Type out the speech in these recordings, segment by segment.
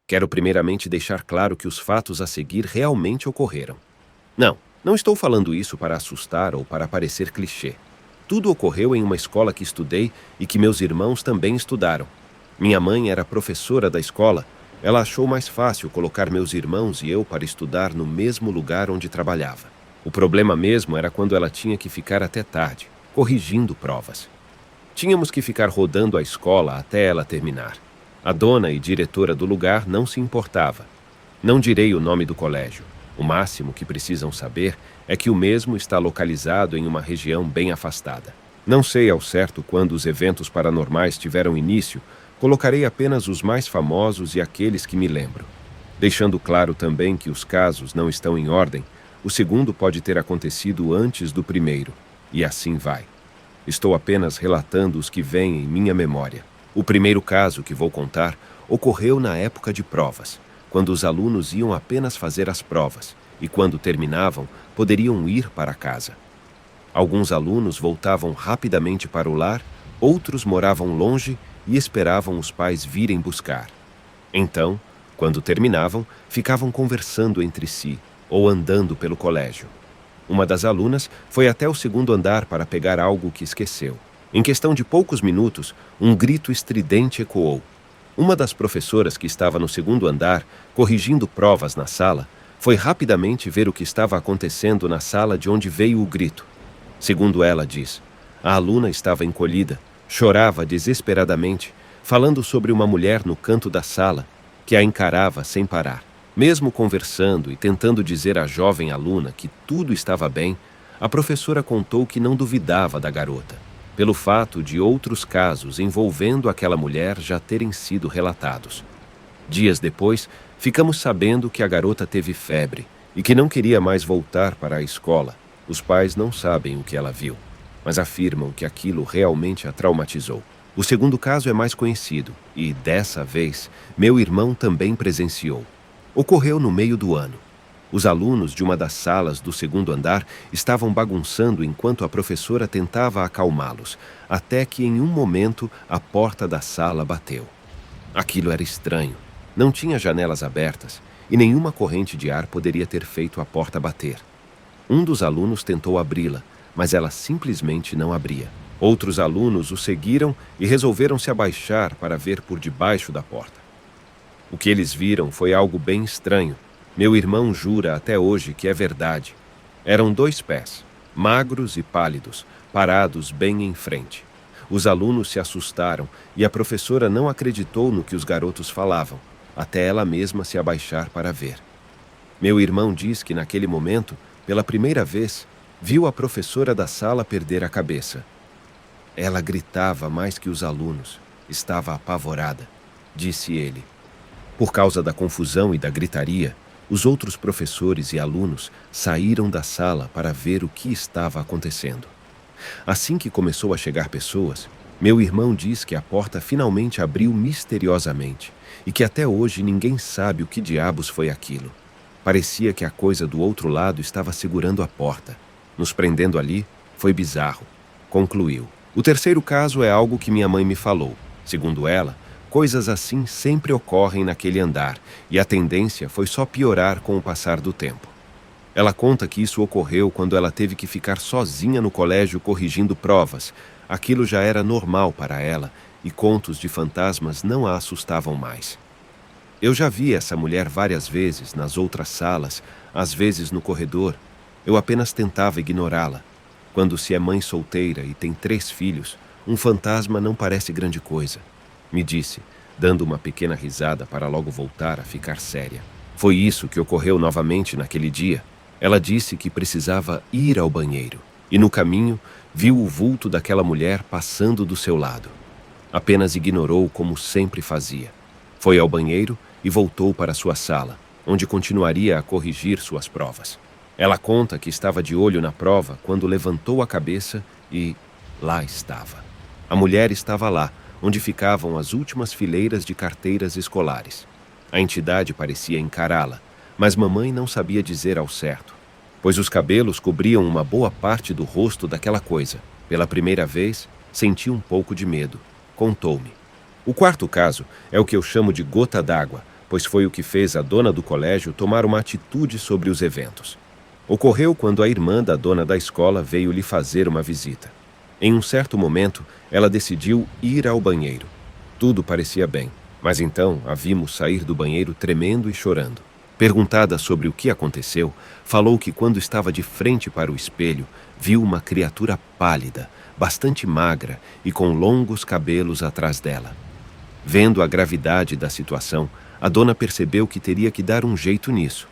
Quero primeiramente deixar claro que os fatos a seguir realmente ocorreram. Não estou falando isso para assustar ou para parecer clichê. Tudo ocorreu em uma escola que estudei e que meus irmãos também estudaram. Minha mãe era professora da escola. Ela achou mais fácil colocar meus irmãos e eu para estudar no mesmo lugar onde trabalhava. O problema mesmo era quando ela tinha que ficar até tarde, corrigindo provas. Tínhamos que ficar rodando a escola até ela terminar. A dona e diretora do lugar não se importava. Não direi o nome do colégio. O máximo que precisam saber é que o mesmo está localizado em uma região bem afastada. Não sei ao certo quando os eventos paranormais tiveram início, colocarei apenas os mais famosos e aqueles que me lembro. Deixando claro também que os casos não estão em ordem, o segundo pode ter acontecido antes do primeiro, e assim vai. Estou apenas relatando os que vêm em minha memória. O primeiro caso que vou contar ocorreu na época de provas, quando os alunos iam apenas fazer as provas e, quando terminavam, poderiam ir para casa. Alguns alunos voltavam rapidamente para o lar, outros moravam longe e esperavam os pais virem buscar. Então, quando terminavam, ficavam conversando entre si ou andando pelo colégio. Uma das alunas foi até o segundo andar para pegar algo que esqueceu. Em questão de poucos minutos, um grito estridente ecoou. Uma das professoras que estava no segundo andar, corrigindo provas na sala, foi rapidamente ver o que estava acontecendo na sala de onde veio o grito. Segundo ela diz, a aluna estava encolhida, chorava desesperadamente, falando sobre uma mulher no canto da sala que a encarava sem parar. Mesmo conversando e tentando dizer à jovem aluna que tudo estava bem, a professora contou que não duvidava da garota, pelo fato de outros casos envolvendo aquela mulher já terem sido relatados. Dias depois, ficamos sabendo que a garota teve febre e que não queria mais voltar para a escola. Os pais não sabem o que ela viu, mas afirmam que aquilo realmente a traumatizou. O segundo caso é mais conhecido e, dessa vez, meu irmão também presenciou. Ocorreu no meio do ano. Os alunos de uma das salas do segundo andar estavam bagunçando enquanto a professora tentava acalmá-los, até que em um momento a porta da sala bateu. Aquilo era estranho. Não tinha janelas abertas e nenhuma corrente de ar poderia ter feito a porta bater. Um dos alunos tentou abri-la, mas ela simplesmente não abria. Outros alunos o seguiram e resolveram se abaixar para ver por debaixo da porta. O que eles viram foi algo bem estranho. Meu irmão jura até hoje que é verdade. Eram 2 pés, magros e pálidos, parados bem em frente. Os alunos se assustaram e a professora não acreditou no que os garotos falavam, até ela mesma se abaixar para ver. Meu irmão diz que naquele momento, pela primeira vez, viu a professora da sala perder a cabeça. Ela gritava mais que os alunos. Estava apavorada, disse ele. Por causa da confusão e da gritaria, os outros professores e alunos saíram da sala para ver o que estava acontecendo. Assim que começou a chegar pessoas, meu irmão diz que a porta finalmente abriu misteriosamente e que até hoje ninguém sabe o que diabos foi aquilo. Parecia que a coisa do outro lado estava segurando a porta, nos prendendo ali. Foi bizarro, concluiu. O terceiro caso é algo que minha mãe me falou. Segundo ela, coisas assim sempre ocorrem naquele andar e a tendência foi só piorar com o passar do tempo. Ela conta que isso ocorreu quando ela teve que ficar sozinha no colégio corrigindo provas. Aquilo já era normal para ela e contos de fantasmas não a assustavam mais. Eu já vi essa mulher várias vezes nas outras salas, às vezes no corredor. Eu apenas tentava ignorá-la. Quando se é mãe solteira e tem 3 filhos, um fantasma não parece grande coisa, me disse, dando uma pequena risada para logo voltar a ficar séria. Foi isso que ocorreu novamente naquele dia. Ela disse que precisava ir ao banheiro e, no caminho, viu o vulto daquela mulher passando do seu lado. Apenas ignorou como sempre fazia. Foi ao banheiro e voltou para sua sala, onde continuaria a corrigir suas provas. Ela conta que estava de olho na prova quando levantou a cabeça e lá estava. A mulher estava lá, onde ficavam as últimas fileiras de carteiras escolares. A entidade parecia encará-la, mas mamãe não sabia dizer ao certo, pois os cabelos cobriam uma boa parte do rosto daquela coisa. Pela primeira vez, senti um pouco de medo. Contou-me. O quarto caso é o que eu chamo de gota d'água, pois foi o que fez a dona do colégio tomar uma atitude sobre os eventos. Ocorreu quando a irmã da dona da escola veio lhe fazer uma visita. Em um certo momento, ela decidiu ir ao banheiro. Tudo parecia bem, mas então a vimos sair do banheiro tremendo e chorando. Perguntada sobre o que aconteceu, falou que quando estava de frente para o espelho, viu uma criatura pálida, bastante magra e com longos cabelos atrás dela. Vendo a gravidade da situação, a dona percebeu que teria que dar um jeito nisso.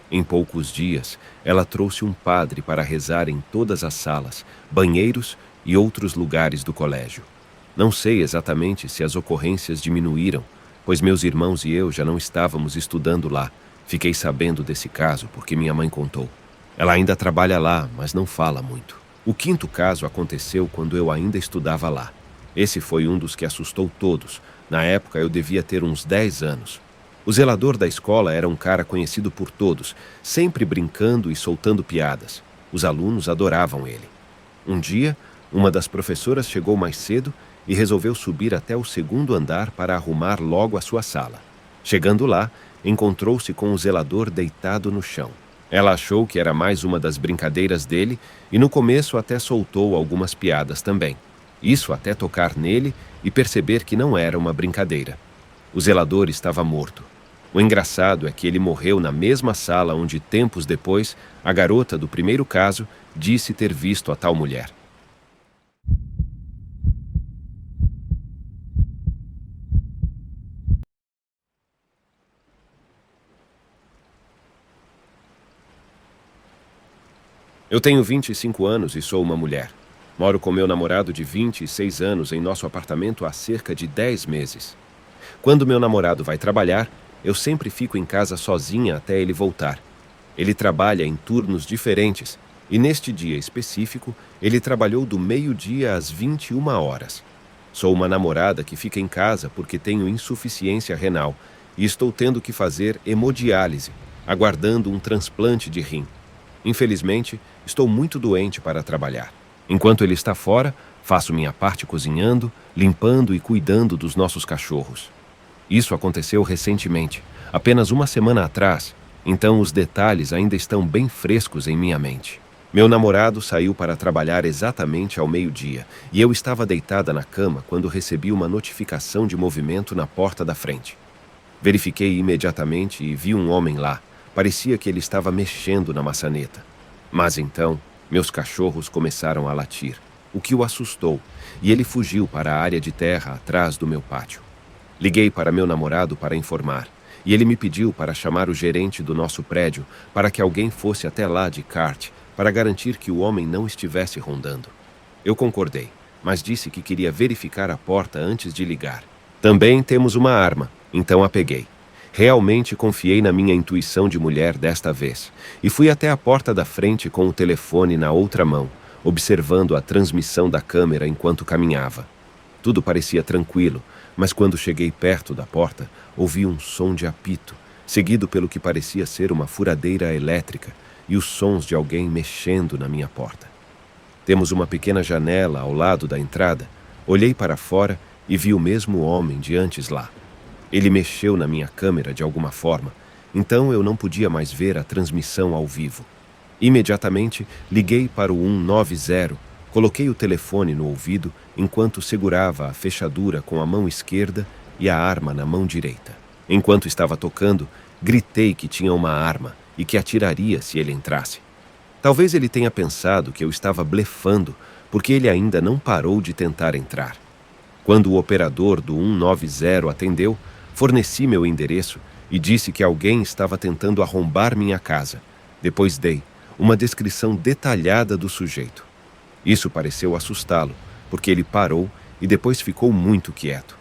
Em poucos dias, ela trouxe um padre para rezar em todas as salas, banheiros e outros lugares do colégio. Não sei exatamente se as ocorrências diminuíram, pois meus irmãos e eu já não estávamos estudando lá. Fiquei sabendo desse caso porque minha mãe contou. Ela ainda trabalha lá, mas não fala muito. O quinto caso aconteceu quando eu ainda estudava lá. Esse foi um dos que assustou todos. Na época eu devia ter uns 10 anos. O zelador da escola era um cara conhecido por todos, sempre brincando e soltando piadas. Os alunos adoravam ele. Um dia, uma das professoras chegou mais cedo e resolveu subir até o segundo andar para arrumar logo a sua sala. Chegando lá, encontrou-se com o zelador deitado no chão. Ela achou que era mais uma das brincadeiras dele e no começo até soltou algumas piadas também. Isso até tocar nele e perceber que não era uma brincadeira. O zelador estava morto. O engraçado é que ele morreu na mesma sala onde, tempos depois, a garota do primeiro caso disse ter visto a tal mulher. Eu tenho 25 anos e sou uma mulher. Moro com meu namorado de 26 anos em nosso apartamento há cerca de 10 meses. Quando meu namorado vai trabalhar, eu sempre fico em casa sozinha até ele voltar. Ele trabalha em turnos diferentes e neste dia específico, ele trabalhou do meio-dia às 21 horas. Sou uma namorada que fica em casa porque tenho insuficiência renal e estou tendo que fazer hemodiálise, aguardando um transplante de rim. Infelizmente, estou muito doente para trabalhar. Enquanto ele está fora, faço minha parte cozinhando, limpando e cuidando dos nossos cachorros. Isso aconteceu recentemente, apenas uma semana atrás, então os detalhes ainda estão bem frescos em minha mente. Meu namorado saiu para trabalhar exatamente ao meio-dia e eu estava deitada na cama quando recebi uma notificação de movimento na porta da frente. Verifiquei imediatamente e vi um homem lá. Parecia que ele estava mexendo na maçaneta. Mas então, meus cachorros começaram a latir, o que o assustou, e ele fugiu para a área de terra atrás do meu pátio. Liguei para meu namorado para informar, e ele me pediu para chamar o gerente do nosso prédio para que alguém fosse até lá de kart para garantir que o homem não estivesse rondando. Eu concordei, mas disse que queria verificar a porta antes de ligar. Também temos uma arma, então a peguei. Realmente confiei na minha intuição de mulher desta vez e fui até a porta da frente com o telefone na outra mão, observando a transmissão da câmera enquanto caminhava. Tudo parecia tranquilo, mas quando cheguei perto da porta, ouvi um som de apito, seguido pelo que parecia ser uma furadeira elétrica e os sons de alguém mexendo na minha porta. Temos uma pequena janela ao lado da entrada. Olhei para fora e vi o mesmo homem de antes lá. Ele mexeu na minha câmera de alguma forma, então eu não podia mais ver a transmissão ao vivo. Imediatamente, liguei para o 190, coloquei o telefone no ouvido enquanto segurava a fechadura com a mão esquerda e a arma na mão direita. Enquanto estava tocando, gritei que tinha uma arma e que atiraria se ele entrasse. Talvez ele tenha pensado que eu estava blefando, porque ele ainda não parou de tentar entrar. Quando o operador do 190 atendeu, forneci meu endereço e disse que alguém estava tentando arrombar minha casa. Depois dei uma descrição detalhada do sujeito. Isso pareceu assustá-lo, porque ele parou e depois ficou muito quieto.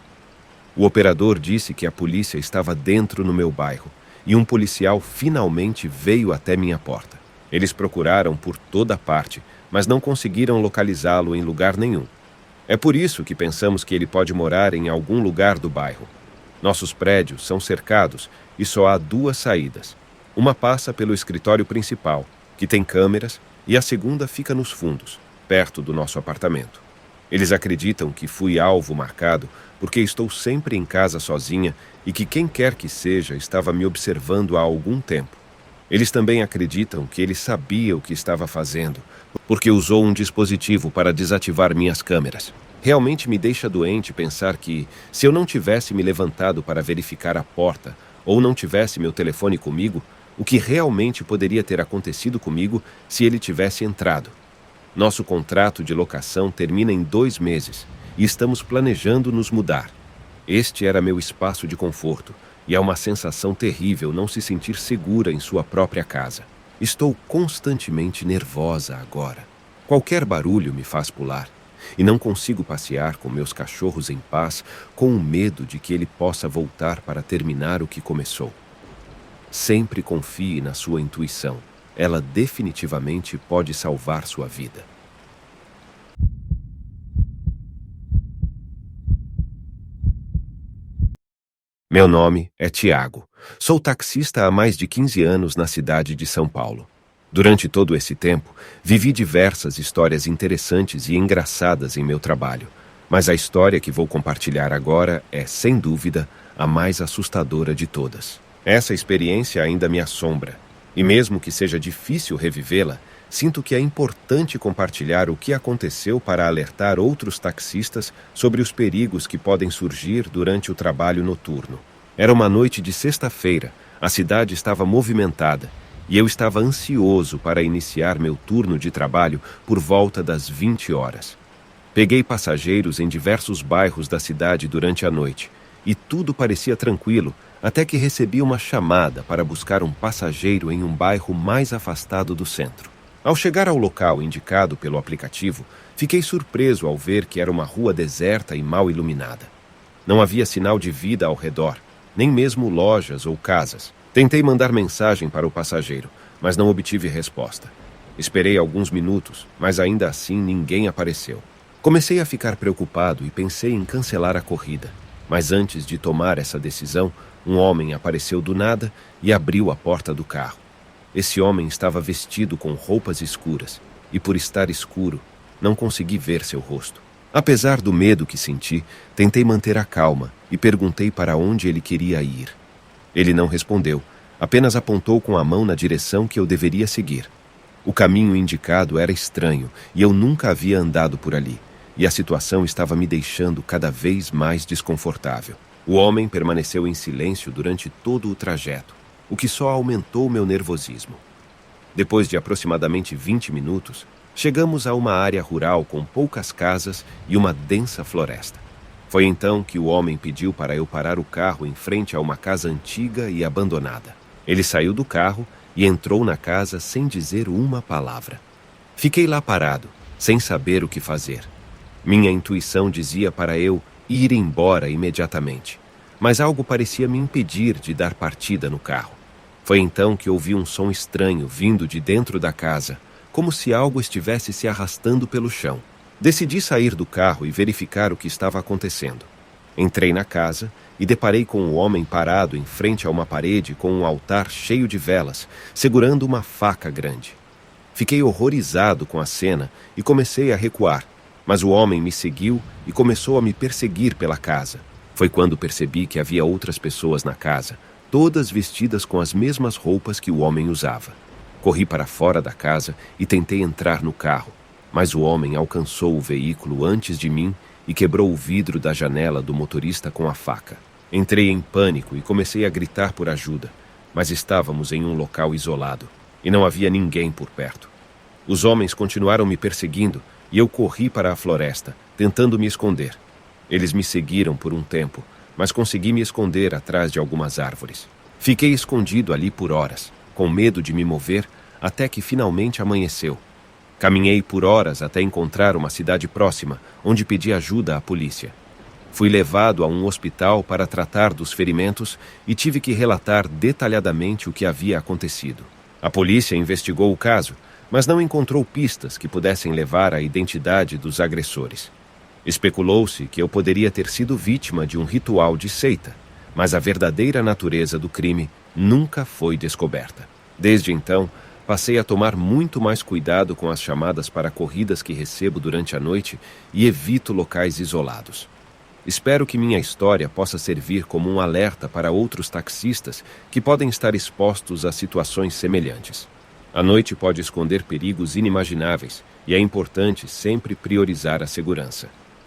O operador disse que a polícia estava dentro no meu bairro e um policial finalmente veio até minha porta. Eles procuraram por toda parte, mas não conseguiram localizá-lo em lugar nenhum. É por isso que pensamos que ele pode morar em algum lugar do bairro. Nossos prédios são cercados e só há 2 saídas. Uma passa pelo escritório principal, que tem câmeras, e a segunda fica nos fundos, perto do nosso apartamento. Eles acreditam que fui alvo marcado porque estou sempre em casa sozinha e que quem quer que seja estava me observando há algum tempo. Eles também acreditam que ele sabia o que estava fazendo, porque usou um dispositivo para desativar minhas câmeras. Realmente me deixa doente pensar que, se eu não tivesse me levantado para verificar a porta ou não tivesse meu telefone comigo, o que realmente poderia ter acontecido comigo se ele tivesse entrado. Nosso contrato de locação termina em 2 meses e estamos planejando nos mudar. Este era meu espaço de conforto e é uma sensação terrível não se sentir segura em sua própria casa. Estou constantemente nervosa agora. Qualquer barulho me faz pular e não consigo passear com meus cachorros em paz com o medo de que ele possa voltar para terminar o que começou. Sempre confie na sua intuição. Ela definitivamente pode salvar sua vida. Meu nome é Tiago. Sou taxista há mais de 15 anos na cidade de São Paulo. Durante todo esse tempo, vivi diversas histórias interessantes e engraçadas em meu trabalho, mas a história que vou compartilhar agora é, sem dúvida, a mais assustadora de todas. Essa experiência ainda me assombra, e mesmo que seja difícil revivê-la, sinto que é importante compartilhar o que aconteceu para alertar outros taxistas sobre os perigos que podem surgir durante o trabalho noturno. Era uma noite de sexta-feira, a cidade estava movimentada, e eu estava ansioso para iniciar meu turno de trabalho por volta das 20 horas. Peguei passageiros em diversos bairros da cidade durante a noite, e tudo parecia tranquilo, até que recebi uma chamada para buscar um passageiro em um bairro mais afastado do centro. Ao chegar ao local indicado pelo aplicativo, fiquei surpreso ao ver que era uma rua deserta e mal iluminada. Não havia sinal de vida ao redor, nem mesmo lojas ou casas. Tentei mandar mensagem para o passageiro, mas não obtive resposta. Esperei alguns minutos, mas ainda assim ninguém apareceu. Comecei a ficar preocupado e pensei em cancelar a corrida. Mas antes de tomar essa decisão, um homem apareceu do nada e abriu a porta do carro. Esse homem estava vestido com roupas escuras, e por estar escuro, não consegui ver seu rosto. Apesar do medo que senti, tentei manter a calma e perguntei para onde ele queria ir. Ele não respondeu, apenas apontou com a mão na direção que eu deveria seguir. O caminho indicado era estranho e eu nunca havia andado por ali, e a situação estava me deixando cada vez mais desconfortável. O homem permaneceu em silêncio durante todo o trajeto, o que só aumentou meu nervosismo. Depois de aproximadamente 20 minutos, chegamos a uma área rural com poucas casas e uma densa floresta. Foi então que o homem pediu para eu parar o carro em frente a uma casa antiga e abandonada. Ele saiu do carro e entrou na casa sem dizer uma palavra. Fiquei lá parado, sem saber o que fazer. Minha intuição dizia para eu ir embora imediatamente, mas algo parecia me impedir de dar partida no carro. Foi então que ouvi um som estranho vindo de dentro da casa, como se algo estivesse se arrastando pelo chão. Decidi sair do carro e verificar o que estava acontecendo. Entrei na casa e deparei com o homem parado em frente a uma parede com um altar cheio de velas, segurando uma faca grande. Fiquei horrorizado com a cena e comecei a recuar, mas o homem me seguiu e começou a me perseguir pela casa. Foi quando percebi que havia outras pessoas na casa, todas vestidas com as mesmas roupas que o homem usava. Corri para fora da casa e tentei entrar no carro, mas o homem alcançou o veículo antes de mim e quebrou o vidro da janela do motorista com a faca. Entrei em pânico e comecei a gritar por ajuda, mas estávamos em um local isolado e não havia ninguém por perto. Os homens continuaram me perseguindo e eu corri para a floresta, tentando me esconder. Eles me seguiram por um tempo, mas consegui me esconder atrás de algumas árvores. Fiquei escondido ali por horas, com medo de me mover, até que finalmente amanheceu. Caminhei por horas até encontrar uma cidade próxima, onde pedi ajuda à polícia. Fui levado a um hospital para tratar dos ferimentos e tive que relatar detalhadamente o que havia acontecido. A polícia investigou o caso, mas não encontrou pistas que pudessem levar à identidade dos agressores. Especulou-se que eu poderia ter sido vítima de um ritual de seita, mas a verdadeira natureza do crime nunca foi descoberta. Desde então, Passei a tomar muito mais cuidado com as chamadas para corridas que recebo durante a noite e evito locais isolados. Espero que minha história possa servir como um alerta para outros taxistas que podem estar expostos a situações semelhantes. A noite pode esconder perigos inimagináveis e é importante sempre priorizar a segurança.